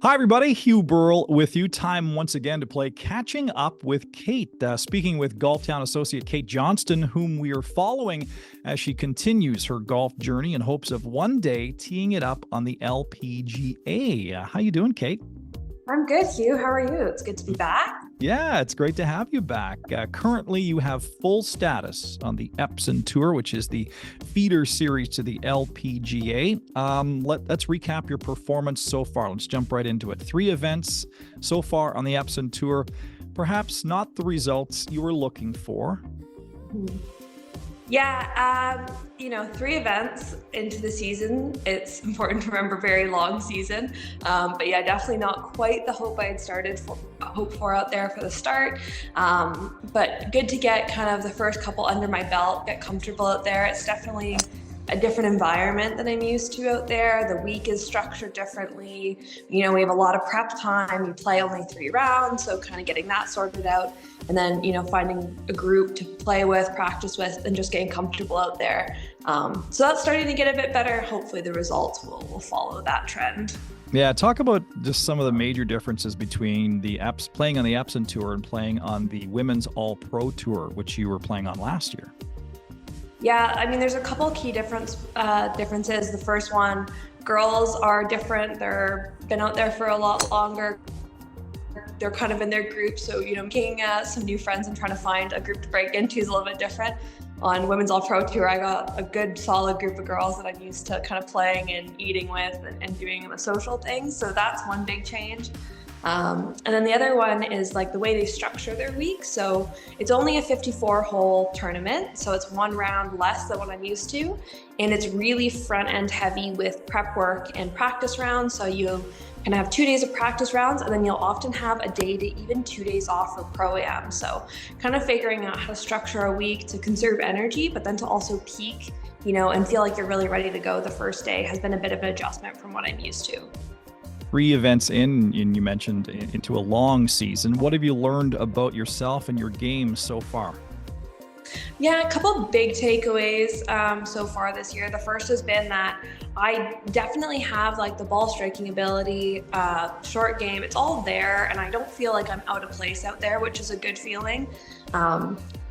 Hi, everybody. Hugh Burrell with you. Time once again to play Catching Up with Kate. Speaking with Golf Town associate Kate Johnston, whom we are following as she continues her golf journey in hopes of one day teeing it up on the LPGA. How you doing, Kate? I'm good, Hugh. How are you? It's good to be back. Yeah, it's great to have you back. Currently, you have full status on the Epson Tour, which is the feeder series to the LPGA. Let's recap your performance so far. Let's jump right into it. 3 events so far on the Epson Tour. Perhaps not the results you were looking for. Yeah, 3 events into the season. It's important to remember very long season. But yeah, definitely not quite the hope I had hoped for out there for the start. But good to get kind of the first couple under my belt, get comfortable out there. It's definitely a different environment than I'm used to out there. The week is structured differently. We have a lot of prep time. We play only 3 rounds, so kind of getting that sorted out. And then, finding a group to play with, practice with, and just getting comfortable out there. So that's starting to get a bit better. Hopefully the results will follow that trend. Yeah, talk about just some of the major differences between playing on the Epson Tour and playing on the Women's All-Pro Tour, which you were playing on last year. Yeah, there's a couple key differences. The first one, girls are different. They're been out there for a lot longer. They're kind of in their group, so making some new friends and trying to find a group to break into is a little bit different. On Women's All-Pro Tour, I got a good solid group of girls that I'm used to kind of playing and eating with and doing the social things, so that's one big change. And then the other one is like the way they structure their week. So it's only a 54-hole tournament, so it's 1 round less than what I'm used to, and it's really front end heavy with prep work and practice rounds. So you can have 2 days of practice rounds, and then you'll often have a day to even 2 days off for pro-am. So kind of figuring out how to structure a week to conserve energy, but then to also peak, and feel like you're really ready to go the first day has been a bit of an adjustment from what I'm used to. 3 events in, and you mentioned into a long season. What have you learned about yourself and your game so far? Yeah, a couple big takeaways so far this year. The first has been that I definitely have the ball striking ability, short game. It's all there, and I don't feel like I'm out of place out there, which is a good feeling.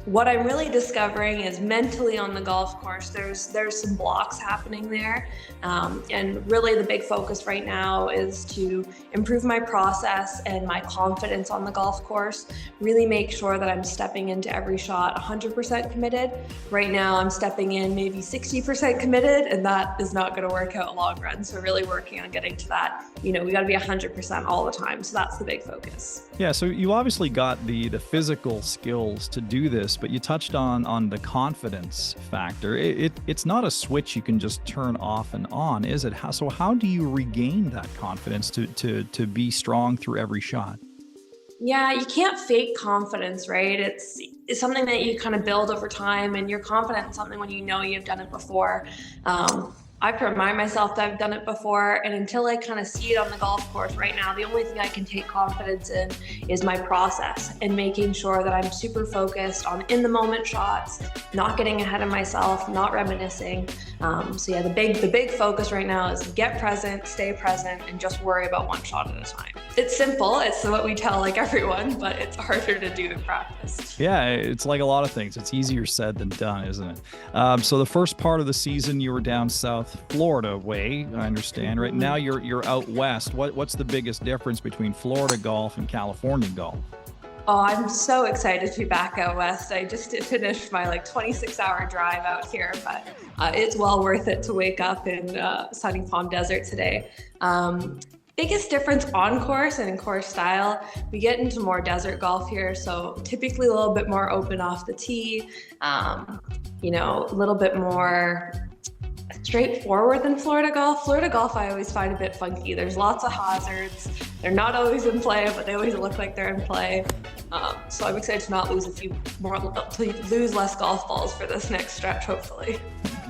What I'm really discovering is mentally on the golf course, there's some blocks happening there. And really the big focus right now is to improve my process and my confidence on the golf course, really make sure that I'm stepping into every shot 100% committed. Right now I'm stepping in maybe 60% committed, and that is not going to work out long run. So really working on getting to that, we got to be 100% all the time. So that's the big focus. Yeah, so you obviously got the physical skills to do this, but you touched on the confidence factor. It's not a switch you can just turn off and on, is it? So how do you regain that confidence to be strong through every shot? Yeah, you can't fake confidence, right? It's something that you kind of build over time, and you're confident in something when you've done it before. I remind myself that I've done it before, and until I kind of see it on the golf course right now, the only thing I can take confidence in is my process and making sure that I'm super focused on in the moment shots, not getting ahead of myself, not reminiscing. So yeah, the big focus right now is get present, stay present, and just worry about one shot at a time. It's simple. It's what we tell everyone, but it's harder to do in practice. Yeah, it's like a lot of things. It's easier said than done, isn't it? So the first part of the season, you were down south Florida way, I understand. Right now you're out west. What's the biggest difference between Florida golf and California golf? Oh, I'm so excited to be back out west. I just finished my 26-hour drive out here, but it's well worth it to wake up in sunny Palm Desert today. Biggest difference on course and in course style, we get into more desert golf here, so typically a little bit more open off the tee, a little bit more straightforward than Florida golf. Florida golf I always find a bit funky. There's lots of hazards. They're not always in play, but they always look like they're in play. So I'm excited to not lose lose less golf balls for this next stretch, hopefully.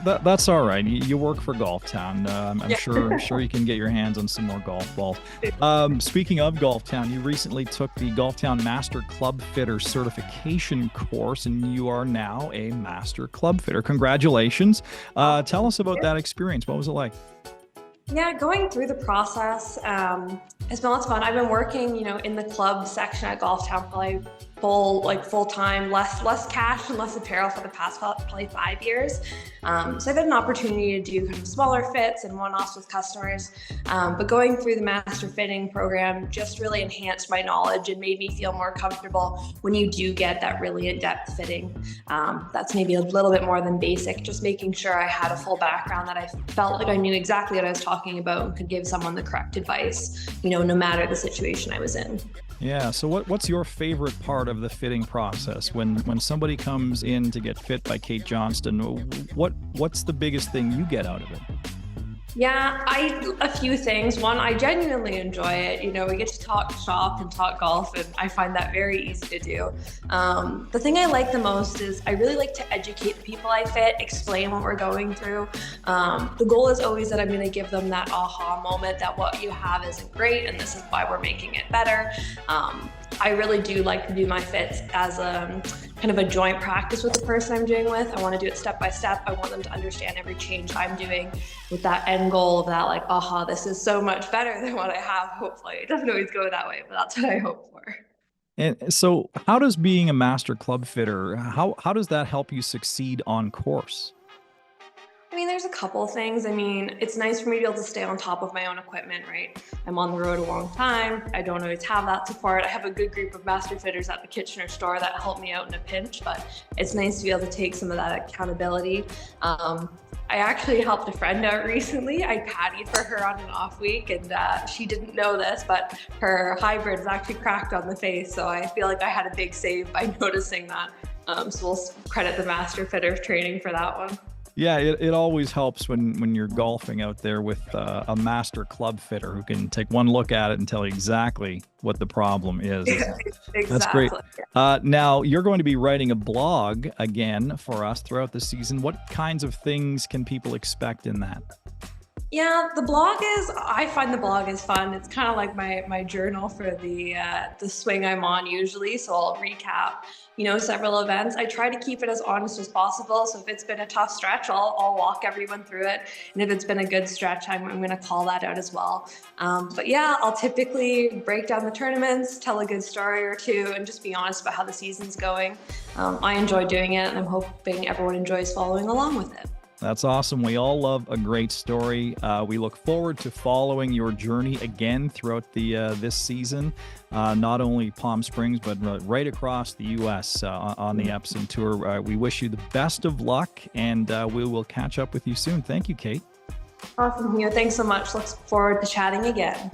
That's all right. You work for Golf Town. I'm sure you can get your hands on some more golf balls. Speaking of Golf Town, you recently took the Golf Town Master Club Fitter certification course, and you are now a Master Club Fitter. Congratulations. Tell us about that experience. What was it like? Yeah, going through the process has been lots of fun. I've been working, in the club section at Golf Town probably full time, less cash and less apparel for the past probably 5 years. So I've had an opportunity to do kind of smaller fits and one-offs with customers. But going through the master fitting program just really enhanced my knowledge and made me feel more comfortable when you do get that really in-depth fitting. That's maybe a little bit more than basic, just making sure I had a full background, that I felt like I knew exactly what I was talking about and could give someone the correct advice, no matter the situation I was in. Yeah. So what's your favorite part of the fitting process? When somebody comes in to get fit by Kate Johnston, what's the biggest thing you get out of it? Yeah, a few things. One, I genuinely enjoy it. We get to talk shop and talk golf, and I find that very easy to do. The thing I like the most is I really like to educate the people I fit, explain what we're going through. The goal is always that I'm going to give them that aha moment, that what you have isn't great, and this is why we're making it better. I really do like to do my fits as a kind of a joint practice with the person I'm doing with. I want to do it step by step. I want them to understand every change I'm doing with that end goal of that, like, aha, this is so much better than what I have. Hopefully, it doesn't always go that way, but that's what I hope for. And so how does being a master club fitter, how does that help you succeed on course? There's a couple of things. It's nice for me to be able to stay on top of my own equipment, right? I'm on the road a long time. I don't always have that support. I have a good group of master fitters at the Kitchener store that help me out in a pinch, but it's nice to be able to take some of that accountability. I actually helped a friend out recently. I caddied for her on an off week, and she didn't know this, but her hybrid is actually cracked on the face, so I feel like I had a big save by noticing that. So we'll credit the master fitter training for that one. Yeah, it always helps when you're golfing out there with a master club fitter who can take one look at it and tell you exactly what the problem is. Exactly. That's great. Now, you're going to be writing a blog again for us throughout the season. What kinds of things can people expect in that? Yeah, I find the blog is fun. It's kind of like my journal for the swing I'm on usually. So I'll recap, several events. I try to keep it as honest as possible. So if it's been a tough stretch, I'll walk everyone through it. And if it's been a good stretch, I'm going to call that out as well. But yeah, I'll typically break down the tournaments, tell a good story or two, and just be honest about how the season's going. I enjoy doing it, and I'm hoping everyone enjoys following along with it. That's awesome. We all love a great story. We look forward to following your journey again throughout this season, not only Palm Springs, but right across the U.S. On the Epson Tour. We wish you the best of luck, and we will catch up with you soon. Thank you, Kate. Awesome. Thanks so much. Look forward to chatting again.